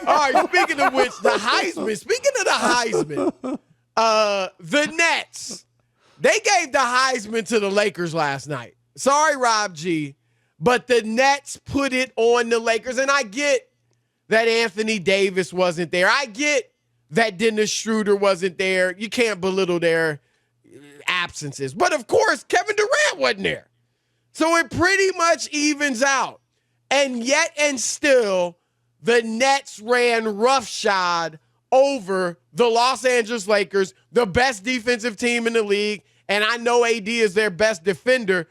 All right, speaking of which, the Heisman. Speaking of the Heisman, the Nets, they gave the Heisman to the Lakers last night. Sorry, Rob G, but the Nets put it on the Lakers. And I get that Anthony Davis wasn't there. I get that Dennis Schroeder wasn't there. You can't belittle their absences. But, of course, Kevin Durant wasn't there. So it pretty much evens out. And yet and still, the Nets ran roughshod over the Los Angeles Lakers, the best defensive team in the league. And I know AD is their best defender.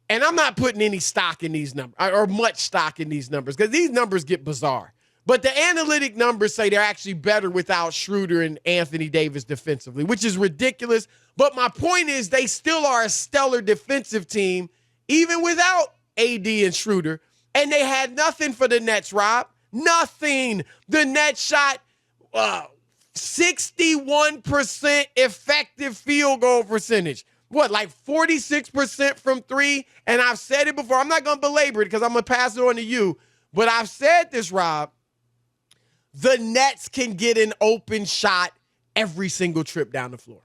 And I'm not putting any stock in these numbers, or much stock in these numbers, because these numbers get bizarre. But the analytic numbers say they're actually better without Schroeder and Anthony Davis defensively, which is ridiculous. But my point is they still are a stellar defensive team, even without AD and Schroeder. And they had nothing for the Nets, Rob. Nothing. The Nets shot 61% effective field goal percentage. What, like 46% from three? And I've said it before. I'm not going to belabor it because I'm going to pass it on to you. But I've said this, Rob. The Nets can get an open shot every single trip down the floor.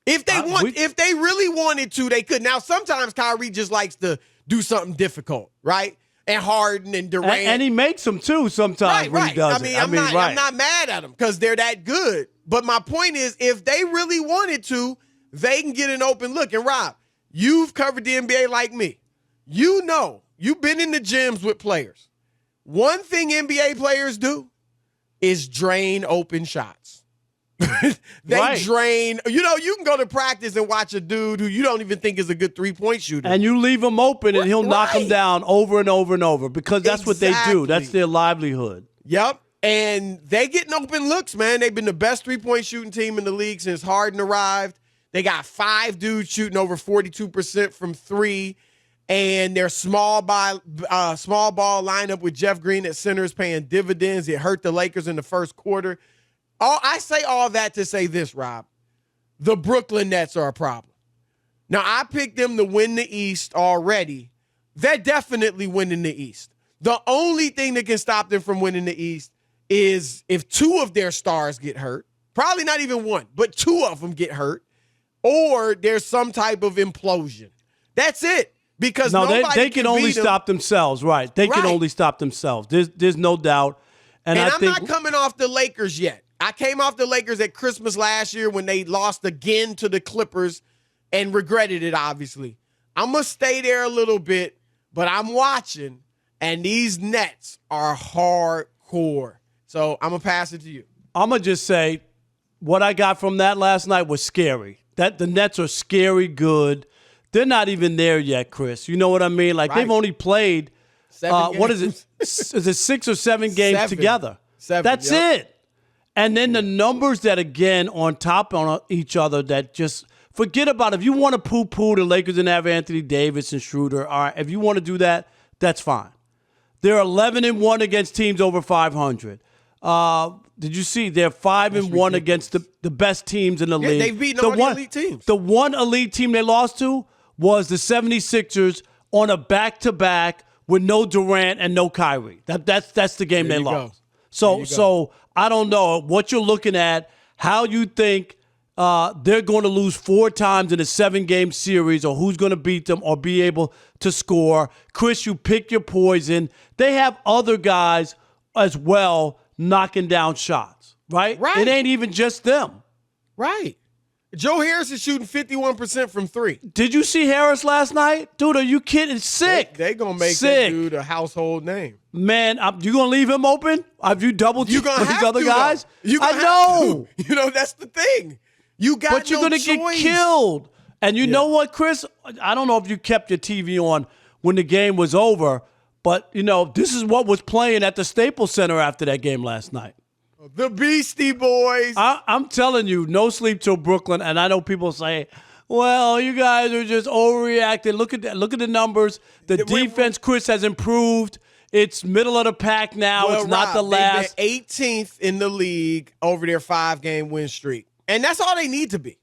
If they really wanted to, they could. Now, sometimes Kyrie just likes to do something difficult, right? And Harden and Durant. And he makes them, too, sometimes when he does it. I'm not mad at them because they're that good. But my point is, if they really wanted to, they can get an open look. And, Rob, you've covered the NBA like me. You know, you've been in the gyms with players. One thing NBA players do is drain open shots. They drain. You know, you can go to practice and watch a dude who you don't even think is a good three-point shooter. And you leave him open and he'll knock him down over and over and over because that's what they do. That's their livelihood. Yep. And they getting open looks, man. They've been the best three-point shooting team in the league since Harden arrived. They got 5 dudes shooting over 42% from three. And their small ball lineup with Jeff Green at center is paying dividends. It hurt the Lakers in the first quarter. I say all that to say this, Rob. The Brooklyn Nets are a problem. Now, I picked them to win the East already. They're definitely winning the East. The only thing that can stop them from winning the East is if 2 of their stars get hurt. Probably not even 1, but 2 of them get hurt. Or there's some type of implosion. That's it. Because they can only stop themselves, right? They can only stop themselves. There's no doubt. And I'm not coming off the Lakers yet. I came off the Lakers at Christmas last year when they lost again to the Clippers and regretted it, obviously. I'm going to stay there a little bit, but I'm watching, and these Nets are hardcore. So I'm going to pass it to you. I'm going to just say what I got from that last night was scary. That the Nets are scary good. They're not even there yet, Chris. You know what I mean? Like, they've only played, 7 games. What is it? Is it 6 or 7 games together? 7. That's it. And then the numbers that, again, on top of each other that just forget about. If you want to poo-poo the Lakers and have Anthony Davis and Schroeder, all right, if you want to do that, that's fine. They're 11-1 against teams over 500. Did you see? They're 5-1 against the best teams in the league. They've beaten all the elite teams. The one elite team they lost to was the 76ers on a back-to-back with no Durant and no Kyrie. That's the game they lost. So I don't know what you're looking at, how you think they're going to lose 4 times in a 7-game series, or who's going to beat them or be able to score. Chris, you pick your poison. They have other guys as well knocking down shots, right? It ain't even just them. Right. Joe Harris is shooting 51% from 3. Did you see Harris last night? Dude, are you kidding? Sick. They're going to make that dude a household name. Man, you going to leave him open? Have you double-teamed these other guys? I know. You know, that's the thing. You got But you're going to get killed. And you know what, Chris? I don't know if you kept your TV on when the game was over, but, you know, this is what was playing at the Staples Center after that game last night. The Beastie Boys. I'm telling you, no sleep till Brooklyn. And I know people say, well, you guys are just overreacting. Look at that. Look at the numbers. The defense, Chris, has improved. It's middle of the pack now. Well, it's not the last. They're 18th in the league over their 5-game win streak. And that's all they need to be.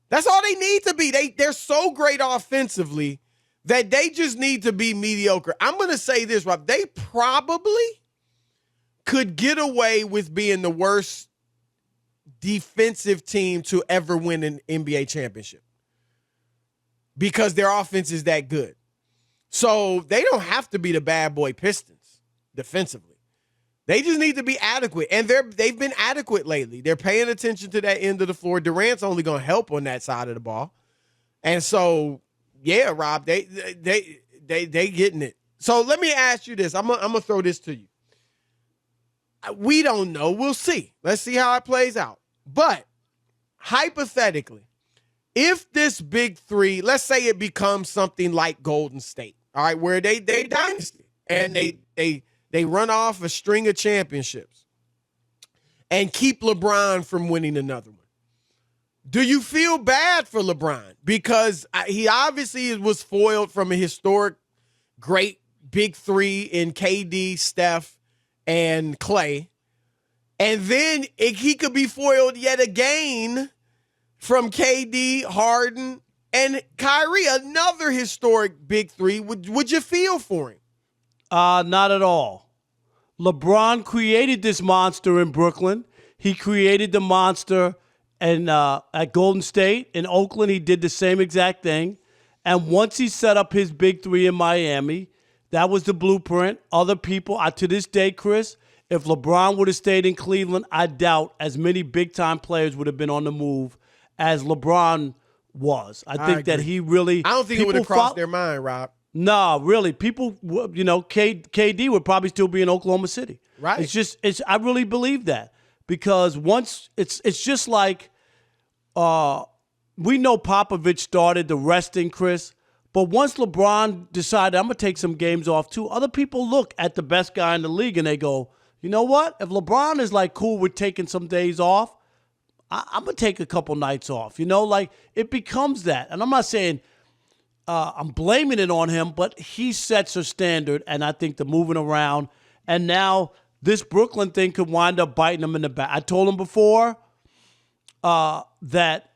That's all they need to be. They're so great offensively that they just need to be mediocre. I'm going to say this, Rob. They probably could get away with being the worst defensive team to ever win an NBA championship because their offense is that good. So they don't have to be the bad boy Pistons defensively. They just need to be adequate, and they've been adequate lately. They're paying attention to that end of the floor. Durant's only going to help on that side of the ball, and so yeah, Rob, they getting it. So let me ask you this. I'm gonna throw this to you. We don't know. We'll see. Let's see how it plays out. But hypothetically, if this big three, let's say it becomes something like Golden State, all right, where they dynasty and they run off a string of championships and keep LeBron from winning another one. Do you feel bad for LeBron? Because he obviously was foiled from a historic great big three in KD, Steph, and Clay. And then he could be foiled yet again from KD, Harden, and Kyrie, another historic big three. Would you feel for him? Not at all. LeBron created this monster in Brooklyn. He created the monster at Golden State. In Oakland, he did the same exact thing. And once he set up his big three in Miami, that was the blueprint. Other people, to this day, Chris, if LeBron would have stayed in Cleveland, I doubt as many big-time players would have been on the move as LeBron was. I think that he really... I don't think it would have crossed their mind, Rob. No, really. People, KD would probably still be in Oklahoma City. Right. I really believe that. Because once, it's just like, we know Popovich started the resting, Chris, but once LeBron decided, I'm going to take some games off too, other people look at the best guy in the league and they go, you know what? If LeBron is like cool with taking some days off, I'm going to take a couple nights off. It becomes that. And I'm not saying I'm blaming it on him, but he sets a standard, and I think the moving around, and now this Brooklyn thing could wind up biting him in the back. I told him before that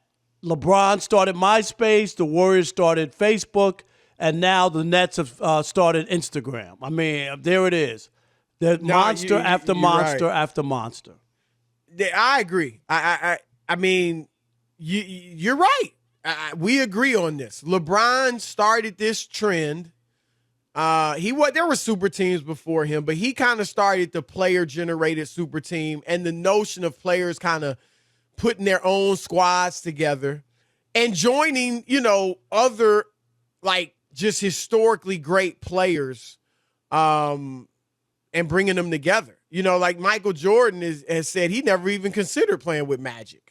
LeBron started MySpace, the Warriors started Facebook, and now the Nets have started Instagram. I mean, there it is. Monster after monster after monster. I agree. I mean, you're right. We agree on this. LeBron started this trend. There were super teams before him, but he kind of started the player-generated super team and the notion of players kind of putting their own squads together and joining, other just historically great players and bringing them together. Like Michael Jordan has said he never even considered playing with Magic.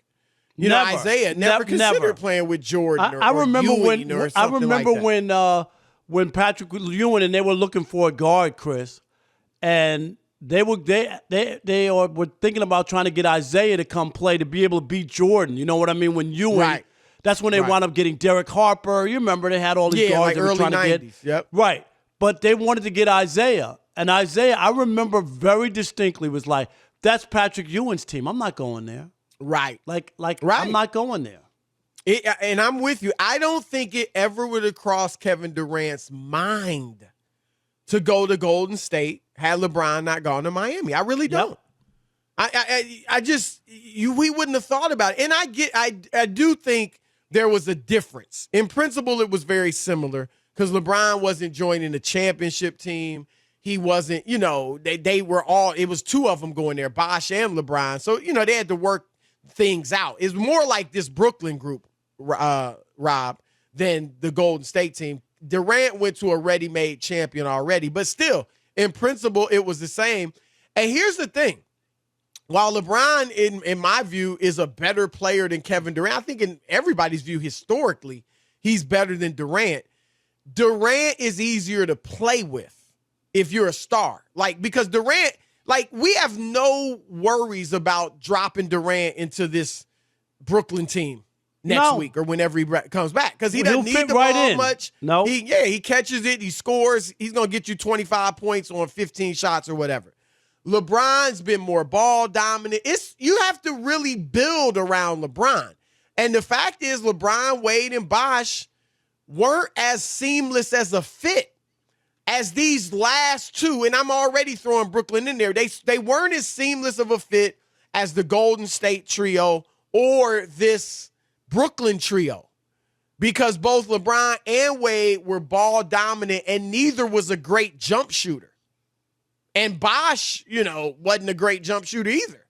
Isaiah never considered playing with Jordan or remember Ewing or something like that. when Patrick Ewing and they were looking for a guard, Chris, and they were thinking about trying to get Isaiah to come play to be able to beat Jordan. You know what I mean? When Ewing, right. That's when they wound up getting Derek Harper. You remember they had all these guards they were trying 90s. to get. Yep. Right. But they wanted to get Isaiah. And Isaiah, I remember very distinctly, was like, that's Patrick Ewing's team. I'm not going there. Right. Right. I'm not going there. And I'm with you. I don't think it ever would have crossed Kevin Durant's mind to go to Golden State had LeBron not gone to Miami. I really don't. Yep. We wouldn't have thought about it. And I do think there was a difference. In principle, it was very similar because LeBron wasn't joining the championship team. He wasn't, they were all, it was two of them going there, Bosh and LeBron. So, they had to work things out. It's more like this Brooklyn group, Rob, than the Golden State team. Durant went to a ready-made champion already, but still, in principle, it was the same. And here's the thing. While LeBron, in my view, is a better player than Kevin Durant, I think in everybody's view historically, he's better than Durant. Durant is easier to play with if you're a star. Because Durant, we have no worries about dropping Durant into this Brooklyn team next week or whenever he comes back because he doesn't need the ball much. No. He catches it, he scores, he's going to get you 25 points on 15 shots or whatever. LeBron's been more ball dominant. You have to really build around LeBron. And the fact is LeBron, Wade, and Bosh weren't as seamless as a fit as these last two, and I'm already throwing Brooklyn in there, they weren't as seamless of a fit as the Golden State trio or this Brooklyn trio, because both LeBron and Wade were ball dominant and neither was a great jump shooter. And Bosh, wasn't a great jump shooter either.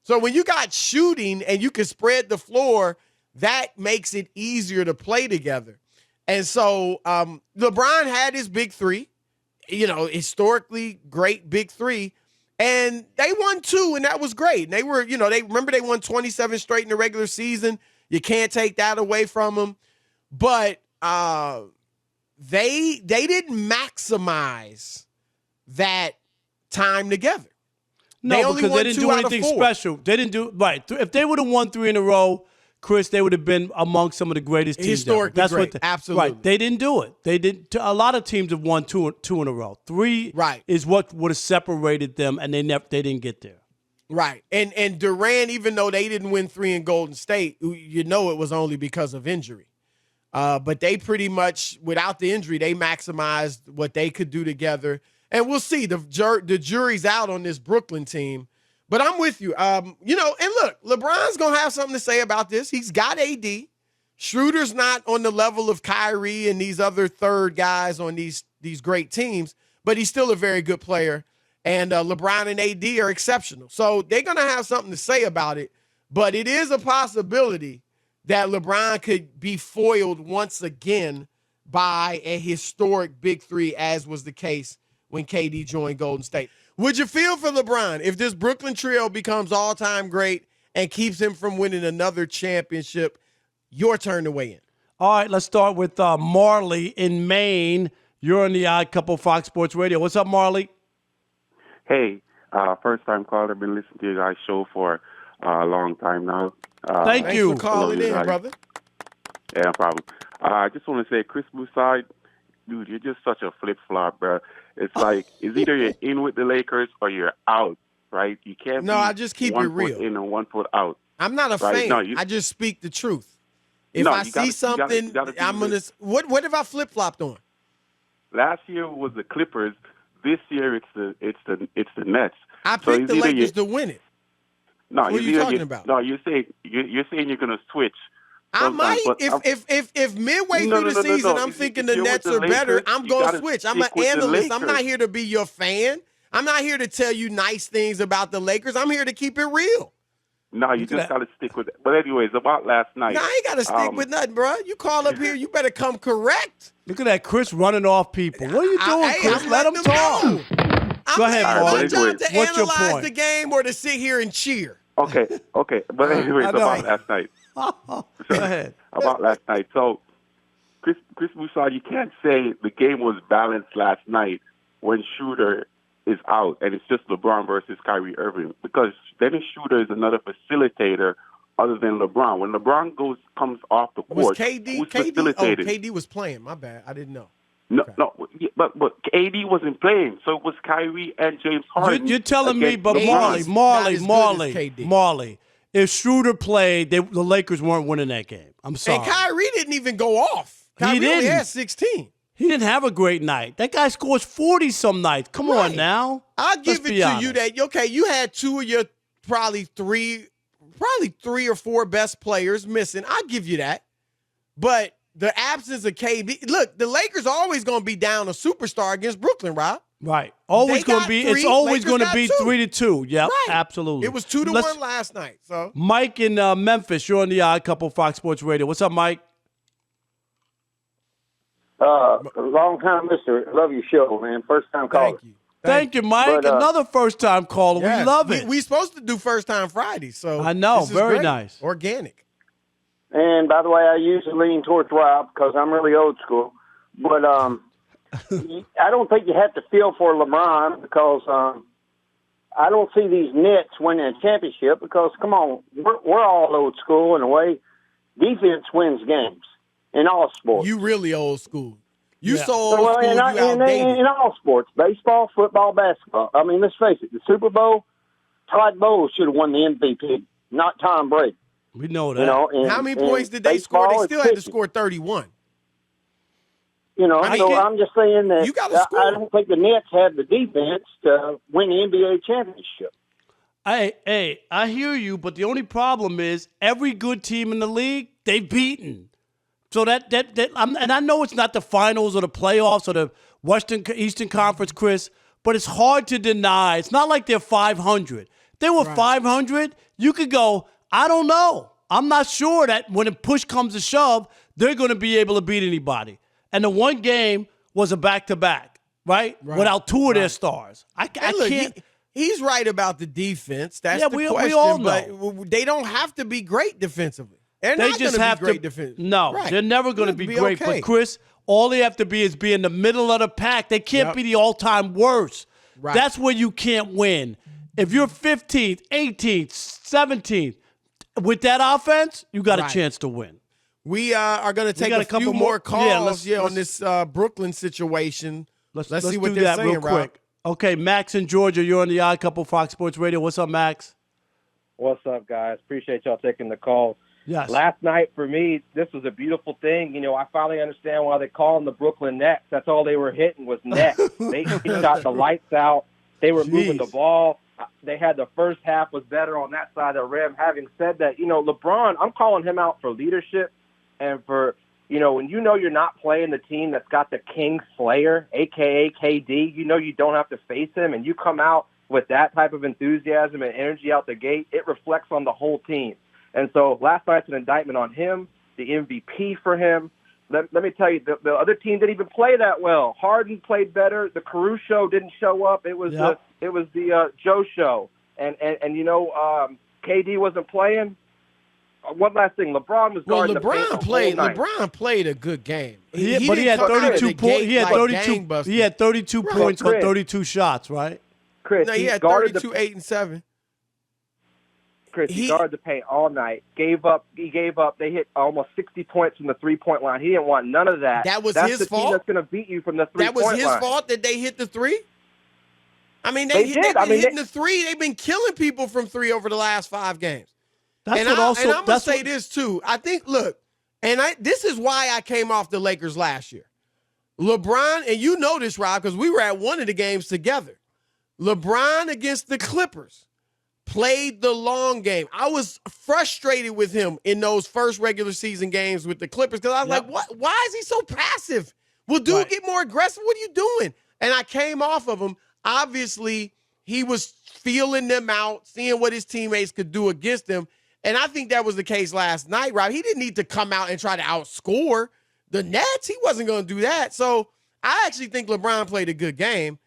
So when you got shooting and you can spread the floor, that makes it easier to play together. And so LeBron had his big three, historically great big three, and they won 2, and that was great. And they were, they won 27 straight in the regular season. You can't take that away from them. But they didn't maximize that time together. No, because they didn't do anything special. They didn't do right. If they would have won 3 in a row, Chris, they would have been among some of the greatest teams. Historically That's great. Absolutely. Right. They didn't do it. They did. A lot of teams have won two in a row. 3 is what would have separated them, and they didn't get there. Right. And Durant, even though they didn't win 3 in Golden State, it was only because of injury. But they pretty much, without the injury, they maximized what they could do together. And we'll see. The jury's out on this Brooklyn team. But I'm with you. And look, LeBron's going to have something to say about this. He's got AD. Schroeder's not on the level of Kyrie and these other third guys on these great teams, but he's still a very good player. And LeBron and AD are exceptional. So they're going to have something to say about it. But it is a possibility that LeBron could be foiled once again by a historic big three, as was the case when KD joined Golden State. Would you feel for LeBron if this Brooklyn trio becomes all-time great and keeps him from winning another championship? Your turn to weigh in. All right, let's start with Marley in Maine. You're on the Odd Couple Fox Sports Radio. What's up, Marley? Hey, first-time caller. I've been listening to you guys' show for a long time now. Thank you for calling in, brother. Yeah, no problem. I just want to say, Chris Broussard, dude, you're just such a flip-flop, bro. It's like, it's either you're in with the Lakers or you're out, right? You can't I just keep it real. 1 foot in and 1 foot out. I'm not a fan. No, I just speak the truth. If I see something, I'm going to – what have I flip-flopped on? Last year was the Clippers. This year it's the Nets. I picked the Lakers to win it. No, what are you talking about? No, you're saying you're going to switch. I might. If midway through the season I'm thinking the Nets are better, I'm going to switch. I'm an analyst. I'm not here to be your fan. I'm not here to tell you nice things about the Lakers. I'm here to keep it real. No, you just got to stick with it. But anyways, about last night. No, I ain't got to stick with nothing, bro. You call up here, you better come correct. Look at that, Chris running off people. What are you doing, Chris? Let him talk. Go ahead, my Marley. job to analyze the game or to sit here and cheer. Okay. But anyways, about last night. Go ahead. About last night. So, Chris Broussard, you can't say the game was balanced last night when Schroeder is out and it's just LeBron versus Kyrie Irving, because Dennis Schroeder is another facilitator other than LeBron. When LeBron comes off the court, who's facilitating? KD was playing. My bad. I didn't know. No, but KD wasn't playing, so it was Kyrie and James Harden. You're telling me, but Marley, if Schroeder played, the Lakers weren't winning that game. I'm sorry. And Kyrie didn't even go off. Kyrie only had 16. He didn't have a great night. That guy scores 40 some nights. Come on now. I'll give it to you that, okay, you had 2 of your probably three or 4 best players missing. I'll give you that. But the absence of KD, look, the Lakers are always going to be down a superstar against Brooklyn, Rob. Right. Always going to be. It's always going to be 3-2. Yep. Right. Absolutely. It was 2-1 last night. So Mike in Memphis, you're on the Odd Couple Fox Sports Radio. What's up, Mike? Long time listener. Love your show, man. First time caller. Thank you, Mike. But, another first time caller. Yeah, we love it. We're supposed to do first time Friday, so I know. Very great. Nice. Organic. And by the way, I usually lean towards Rob because I'm really old school. But I don't think you have to feel for LeBron because I don't see these Nets winning a championship because, come on, we're all old school in a way. Defense wins games in all sports. You really old school. You so old school, you outdated. In all sports, baseball, football, basketball. I mean, let's face it, the Super Bowl, Todd Bowles should have won the MVP, not Tom Brady. We know that. You know, how many points did they score? They still had to score 31. I'm just saying that you gotta score. I don't think the Nets have the defense to win the NBA championship. Hey, I hear you, but the only problem is every good team in the league, they've beaten. So and I know it's not the finals or the playoffs or the Eastern Conference, Chris, but it's hard to deny. It's not like they're 500. They were 500. You could go, I don't know. I'm not sure that when a push comes to shove, they're going to be able to beat anybody. And the one game was a back-to-back, right? Without two of their stars. I can't. He's right about the defense. That's the question. We all know. But they don't have to be great defensively. They're not going to be great defensively. No, they're never going to be great. Okay. But, Chris, all they have to be is be in the middle of the pack. They can't be the all-time worst. Right. That's where you can't win. If you're 15th, 18th, 17th, with that offense, you got a chance to win. We are going to take a few more calls on this Brooklyn situation. Let's see what they're saying, real quick. Okay, Max in Georgia, you're on the Odd Couple Fox Sports Radio. What's up, Max? What's up, guys? Appreciate y'all taking the call. Yes. Last night, for me, this was a beautiful thing. I finally understand why they call them the Brooklyn Nets. That's all they were hitting was nets. They shot the lights out. They were moving the ball. They had the first half was better on that side of the rim. Having said that, LeBron, I'm calling him out for leadership and for, when you're not playing the team that's got the King Slayer, a.k.a. KD, you don't have to face him, and you come out with that type of enthusiasm and energy out the gate, it reflects on the whole team. And so last night's an indictment on him, the MVP for him. Let me tell you, the other team didn't even play that well. Harden played better. The Caruso didn't show up. It was the Joe show. And KD wasn't playing. One last thing, LeBron was guarding the paint LeBron played a good game. He had 32 points. He had 32 points on 32 shots, right? Chris, he had 32, 8, and 7. Chris, he guarded the paint all night. He gave up. They hit almost 60 points from the three-point line. He didn't want none of that. That's his fault. Team that's going to beat you from the three-point line. That was his fault that they hit the three? I mean, they've been hitting the three. They've been killing people from three over the last 5 games. I'm going to say this, too. I think, look, this is why I came off the Lakers last year. LeBron, and you know this, Rob, because we were at one of the games together. LeBron against the Clippers played the long game. I was frustrated with him in those first regular season games with the Clippers because I was like, "What? Why is he so passive? Will dude get more aggressive? What are you doing?" And I came off of him. Obviously, he was feeling them out, seeing what his teammates could do against him. And I think that was the case last night, Rob. He didn't need to come out and try to outscore the Nets. He wasn't going to do that. So I actually think LeBron played a good game.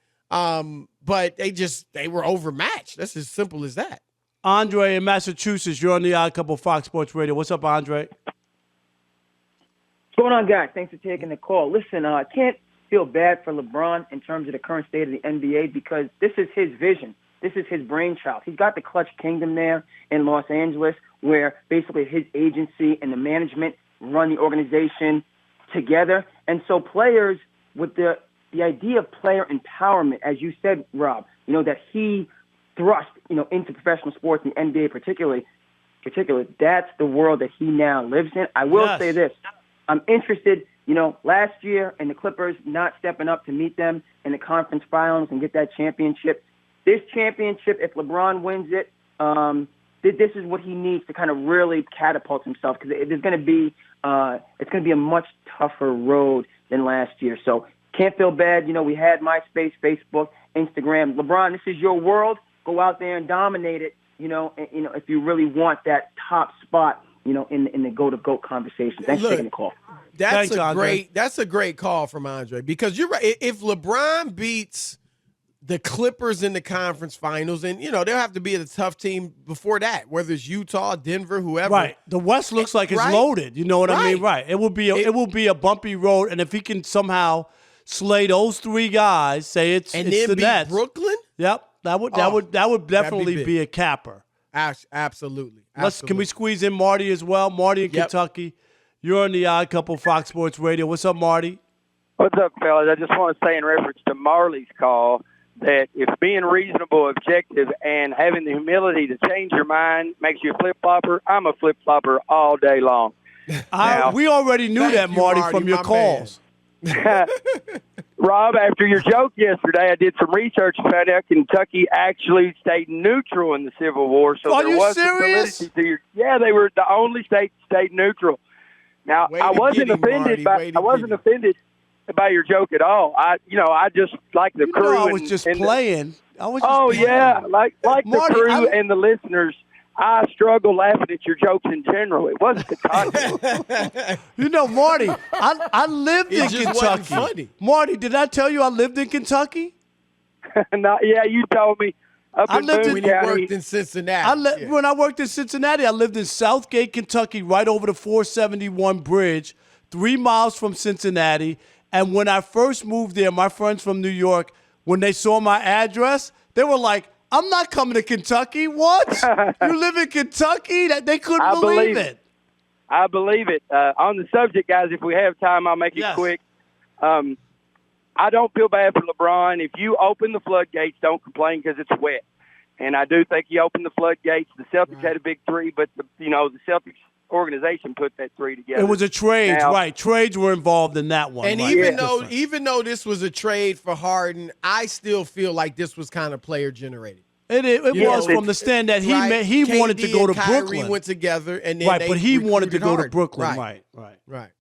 But they were overmatched. That's as simple as that. Andre in Massachusetts, you're on the Odd Couple Fox Sports Radio. What's up, Andre? What's going on, guys? Thanks for taking the call. Listen, I can't feel bad for LeBron in terms of the current state of the NBA because this is his vision. This is his brainchild. He's got the Clutch Kingdom there in Los Angeles where basically his agency and the management run the organization together. And so players with the idea of player empowerment, as you said, Rob, that he thrust, into professional sports and NBA particularly, that's the world that he now lives in. I will say this. I'm interested, last year in the Clippers not stepping up to meet them in the conference finals and get that championship. This championship, if LeBron wins it, this is what he needs to kind of really catapult himself because it's going to be a much tougher road than last year. So can't feel bad. We had MySpace, Facebook, Instagram. LeBron, this is your world. Go out there and dominate it. If you really want that top spot, in the GOAT conversation. Thanks for taking the call. That's a great call from Andre because you're right. If LeBron beats the Clippers in the conference finals, and they'll have to be a tough team before that, whether it's Utah, Denver, whoever. Right. The West looks like it's loaded. You know what I mean? Right. It will be a bumpy road, and if he can somehow slay those 3 guys, say it's then the beat Nets. Brooklyn. Yep. That would definitely be a capper. Absolutely. Can we squeeze in Marty as well? Marty in Kentucky. You're on the Odd Couple Fox Sports Radio. What's up, Marty? What's up, fellas? I just want to say in reference to Marley's call that if being reasonable, objective, and having the humility to change your mind makes you a flip-flopper, I'm a flip-flopper all day long. We already knew that, Marty, from your calls. Rob, after your joke yesterday, I did some research and found out Kentucky actually stayed neutral in the Civil War. So Are there you was serious? some validity to your. Yeah, they were the only state that stayed neutral. Now, I wasn't offended by your joke at all. I just like the crew. I was just playing. Like Marty, the crew and the listeners. I struggle laughing at your jokes in general. It wasn't the content. Marty, I lived in just Kentucky. wasn't funny. Marty, did I tell you I lived in Kentucky? No, yeah, you told me. I lived when you worked in Cincinnati. When I worked in Cincinnati, I lived in Southgate, Kentucky, right over the 471 bridge, 3 miles from Cincinnati. And when I first moved there, my friends from New York, when they saw my address, they were like, I'm not coming to Kentucky. What? You live in Kentucky? They couldn't believe it. I believe it. On the subject, guys, if we have time, I'll make it quick. I don't feel bad for LeBron. If you open the floodgates, don't complain because it's wet. And I do think he opened the floodgates. The Celtics had a big three, but the Celtics organization put that three together. It was a trade, right? Trades were involved in that one. And even though this was a trade for Harden, I still feel like this was kind of player generated. It was from the stand that he wanted to go to Kyrie Brooklyn. Went together, and then but he wanted to go to Brooklyn. Right.